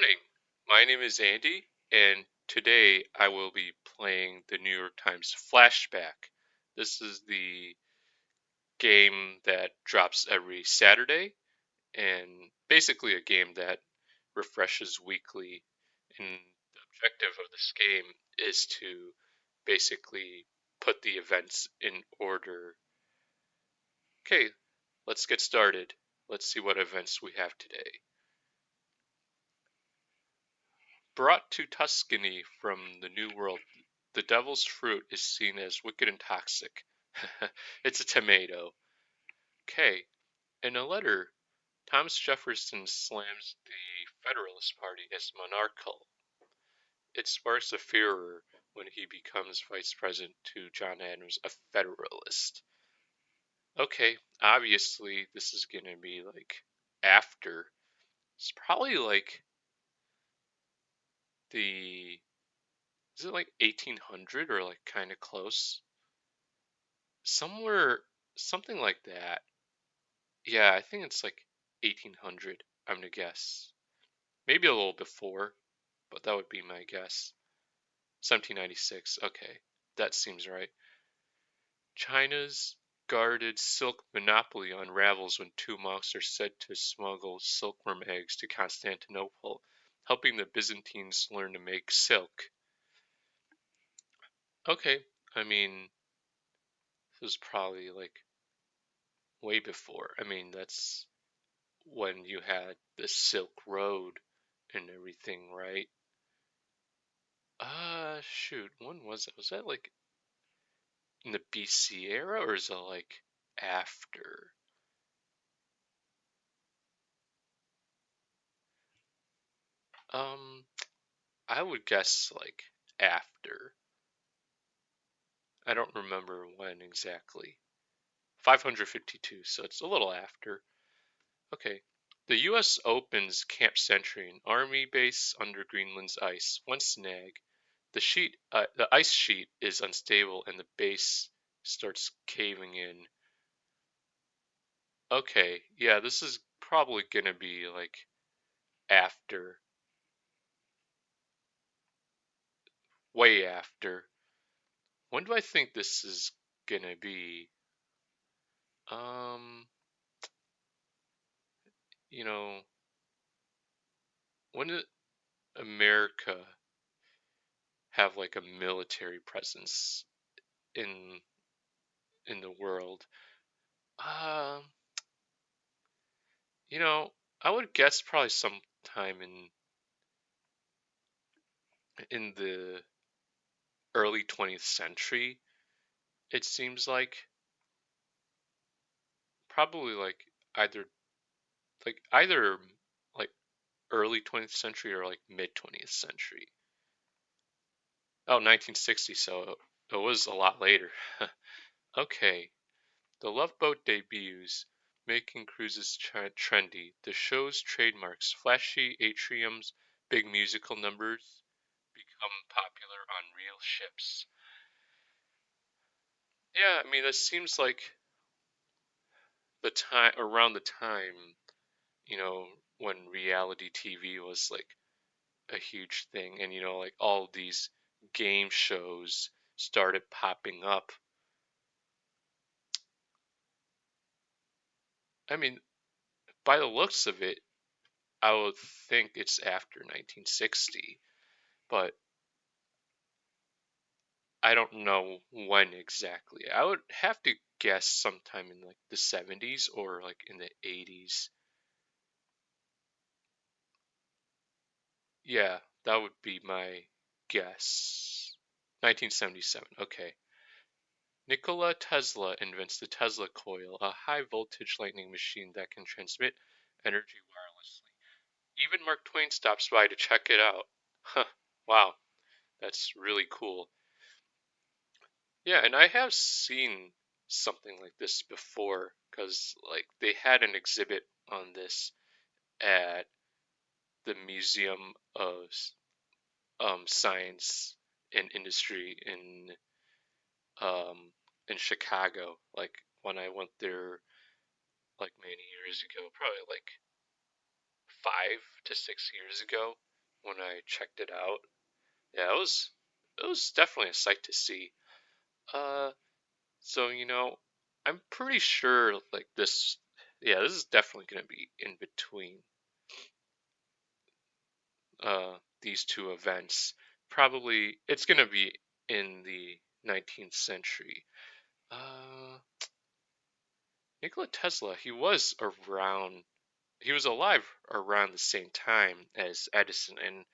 Morning. My name is Andy, and today I will be playing the New York Times Flashback. This is the game that drops every Saturday, and basically a game that refreshes weekly. And the objective of this game is to basically put the events in order. Okay, let's get started. Let's see what events we have today. Brought to Tuscany from the New World, the devil's fruit is seen as wicked and toxic. It's a tomato. K. In a letter, Thomas Jefferson slams the Federalist Party as monarchical. It sparks a furor when he becomes vice president to John Adams, a Federalist. Okay, obviously this is gonna be like after. It's probably like the is it like 1800 or like kind of close? Somewhere, something like that. Yeah, I think it's like 1800, I'm gonna guess. Maybe a little before, but that would be my guess. 1796, okay, that seems right. China's guarded silk monopoly unravels when two monks are said to smuggle silkworm eggs to Constantinople, helping the Byzantines learn to make silk. Okay, I mean, this was probably like way before. I mean, that's when you had the Silk Road and everything, right? Shoot, when was it? Was that like in the BC era or is it like after? Um, I would guess like after. I don't remember when exactly. 552, so it's a little after. Okay. The U.S. opens Camp Century, an army base under Greenland's ice. One snag: the ice sheet is unstable and the base starts caving in. Okay, yeah, this is probably gonna be like after, way after. When do I think this is gonna be? Um, you know, when did America have like a military presence in in the world? Um, I would guess probably sometime in the early 20th century. It seems like probably either either like early 20th century or like mid 20th century. Oh, 1960, so it was a lot later. Okay, the Love Boat debuts, making cruises trendy. The show's trademarks, flashy atriums, big musical numbers, become popular on real ships. Yeah, I mean, it seems like the time around the time, you know, when reality TV was like a huge thing, and like all these game shows started popping up. I mean, by the looks of it, I would think it's after 1960, but I don't know when exactly. I would have to guess sometime in like the 70s or like in the 80s. Yeah, that would be my guess. 1977. Okay. Nikola Tesla invents the Tesla coil, a high voltage lightning machine that can transmit energy wirelessly. Even Mark Twain stops by to check it out. Huh, wow, that's really cool. Yeah, and I have seen something like this before because like they had an exhibit on this at the Museum of Science and Industry um in Chicago. Like when I went there like many years ago, probably like 5 to 6 years ago. when I checked it out. Yeah, it was definitely a sight to see. Uh, so I'm pretty sure like this. Yeah, this is definitely going to be in between these two events. Probably it's going to be in the 19th century. Uh, Nikola Tesla, he was alive around the same time as Edison, and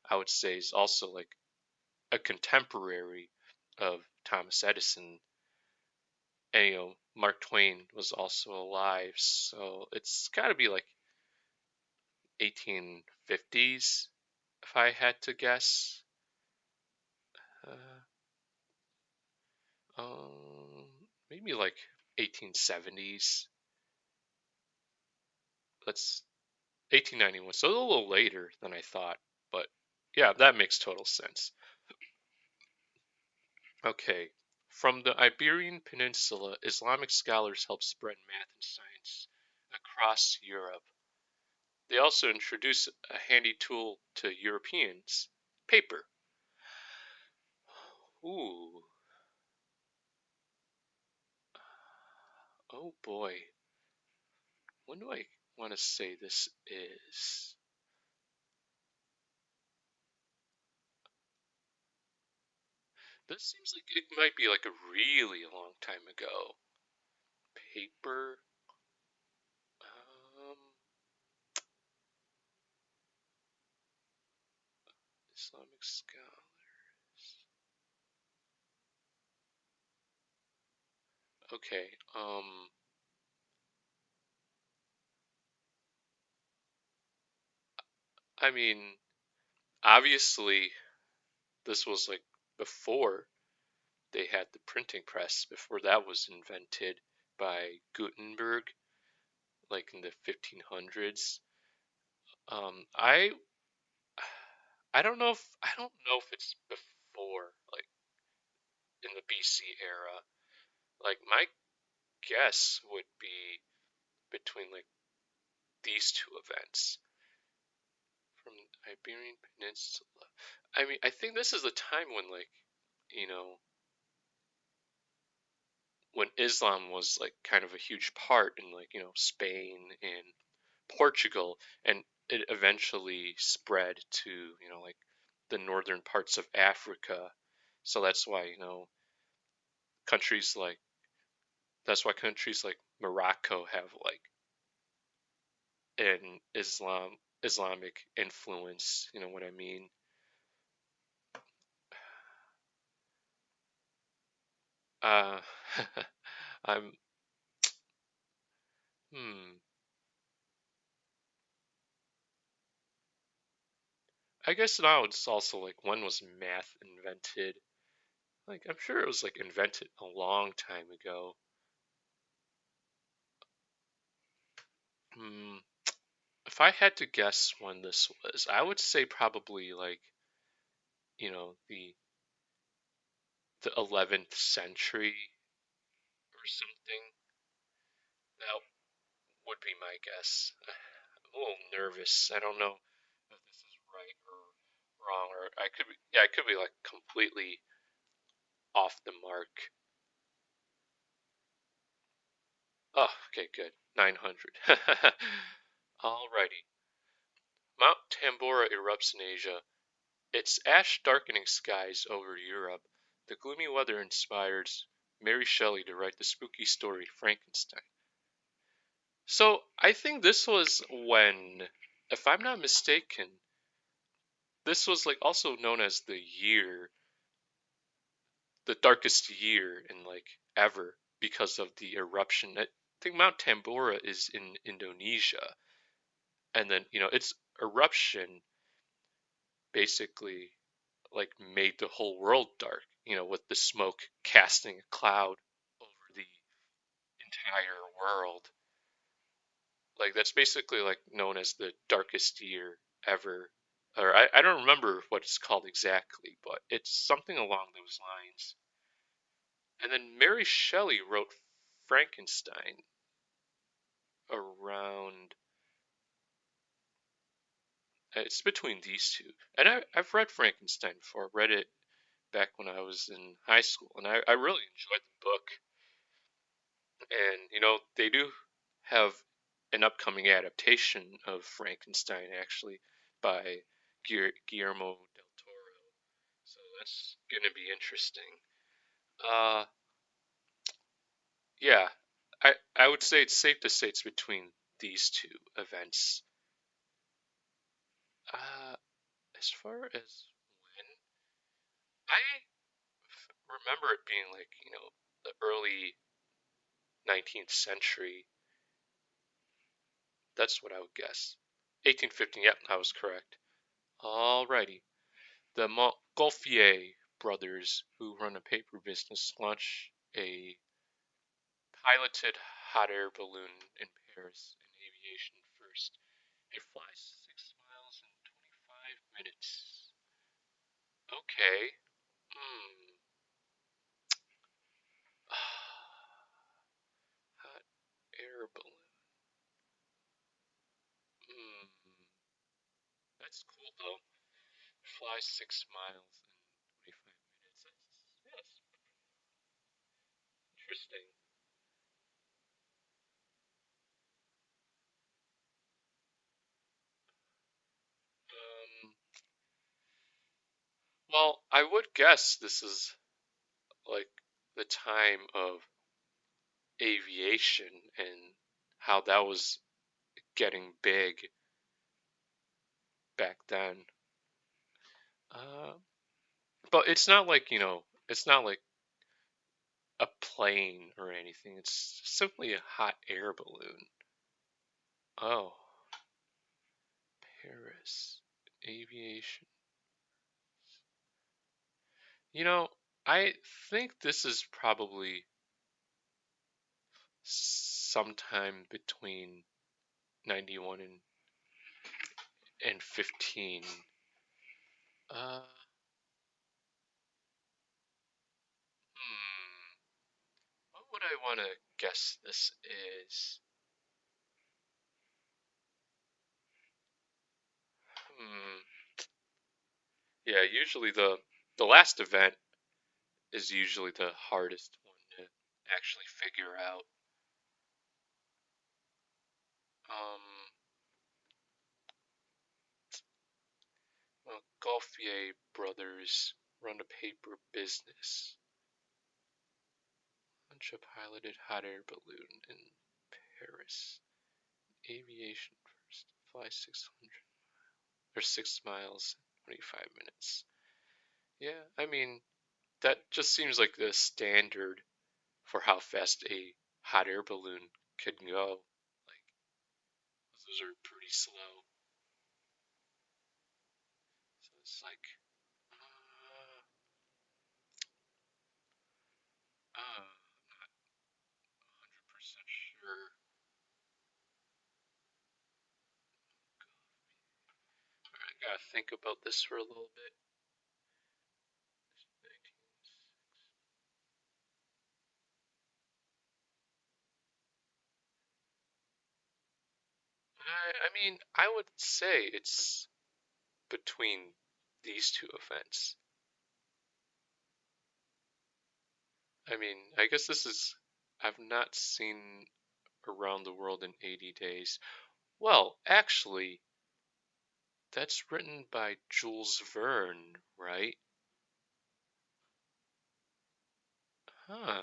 I would say is also like a contemporary of Thomas Edison. And Mark Twain was also alive, so it's got to be like 1850s if I had to guess. Maybe like 1870s. Let's 1891. So a little later than I thought, but yeah, that makes total sense. Okay. From the Iberian Peninsula, Islamic scholars helped spread math and science across Europe. They also introduced a handy tool to Europeans: paper. Ooh, oh boy. When do I want to say this is? This seems like it might be like a really long time ago. Paper. Um, Islamic scholars. Okay. I mean, obviously, this was like before they had the printing press, before that was invented by Gutenberg, like in the 1500s. Um, I I don't know if it's before, like in the BC era. Like my guess would be between like these two events from Iberian Peninsula. I mean, I think this is the time when like you know when Islam was like kind of a huge part in like Spain and Portugal, and it eventually spread to like the northern parts of Africa. So countries like that's why countries like Morocco have like an Islamic influence. You know what I mean? Uh, I'm hmm. I guess now it's also like when was math invented? Like I'm sure it was like invented a long time ago. Hmm. If I had to guess when this was, I would say probably like the 11th century or something. That would be my guess. I'm a little nervous. I don't know if this is right or wrong, or I could be like completely off the mark. Oh, okay, good. 900. Alrighty. Mount Tambora erupts in Asia. Its ash darkening skies over Europe. The gloomy weather inspires Mary Shelley to write the spooky story Frankenstein. So I think this was when, if I'm not mistaken, this was like also known as the darkest year in like ever because of the eruption. I think Mount Tambora is in Indonesia, and then its eruption basically like made the whole world dark. With the smoke casting a cloud over the entire world. Like that's basically like known as the darkest year ever. Or I don't remember what it's called exactly, but it's something along those lines. And then Mary Shelley wrote Frankenstein around It's between these two. And I've read Frankenstein before. I read it back when I was in high school, and I really enjoyed the book. And they do have an upcoming adaptation of Frankenstein actually by Guillermo del Toro, so that's gonna be interesting. Uh, yeah, I would say it's safe to say it's between these two events. Uh, as far as when, I remember it being like the early 19th century. That's what I would guess. 1815. Yep, I was correct. Alrighty. The Montgolfier brothers, who run a paper business, launch a piloted hot air balloon in Paris in aviation first. It flies 6 miles in 25 minutes. Okay. Hmm. Hot air balloon. Hmm. That's cool though. Flies 6 miles in 25 minutes. That's interesting. Um. Well, I would guess this is like the time of aviation and how that was getting big back then. Uh, but it's not like, it's not like a plane or anything. It's simply a hot air balloon. Oh, Paris. Aviation. You know, I think this is probably sometime between 91 and 15. Uh, hmm. What would I want to guess this is? Hmm. Yeah, usually the last event is usually the hardest one to actually figure out. Um, well, Gaultier brothers run a paper business. Launch a piloted hot air balloon in Paris. Aviation first. Fly 600 or 6 miles, 25 minutes. Yeah, I mean that just seems like the standard for how fast a hot air balloon could go. Like those are pretty slow. So it's like, not 100% sure. I gotta think about this for a little bit. I mean, I would say it's between these two events. I mean, I guess this is. I've not seen Around the World in 80 Days. Well, actually, that's written by Jules Verne, right? Huh.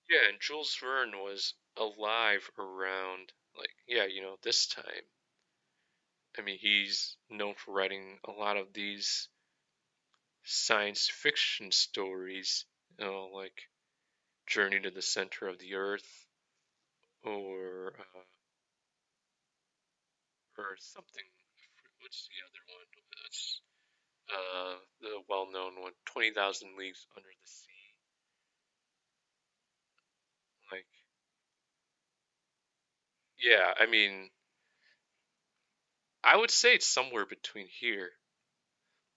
Yeah, and Jules Verne was alive around, like, yeah, this time. I mean, he's known for writing a lot of these science fiction stories, like Journey to the Center of the Earth or something. What's the other one? That's the well-known one, 20,000 Leagues Under the Sea. Like, yeah, I mean, I would say it's somewhere between here.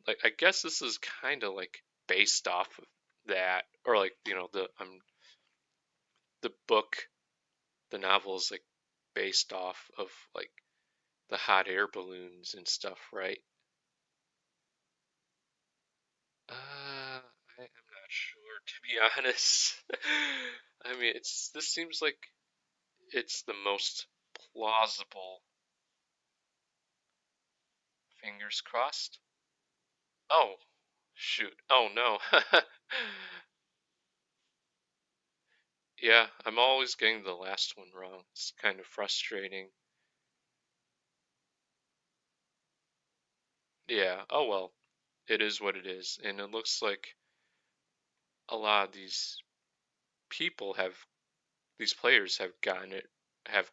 Like, I guess this is kind of like based off of that, or like, the book, the novel is like based off of like the hot air balloons and stuff, right? I'm not sure, to be honest. I mean, this seems like it's the most plausible. Fingers crossed. Oh, shoot. Oh no. Yeah, I'm always getting the last one wrong. It's kind of frustrating. Yeah, oh well. It is what it is. And it looks like a lot of these players have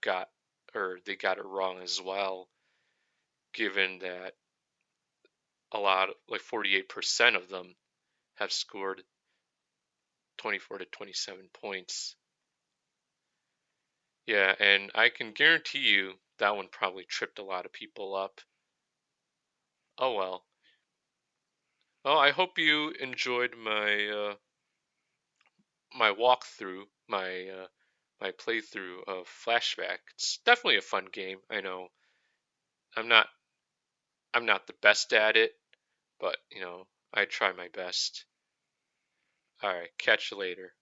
got, or they got it wrong as well, given that like 48% of them have scored 24 to 27 points. Yeah, and I can guarantee you that one probably tripped a lot of people up. Oh well. Well, I hope you enjoyed my walkthrough, my playthrough of Flashback. It's definitely a fun game. I know I'm not I'm not the best at it, but I try my best. All right, catch you later.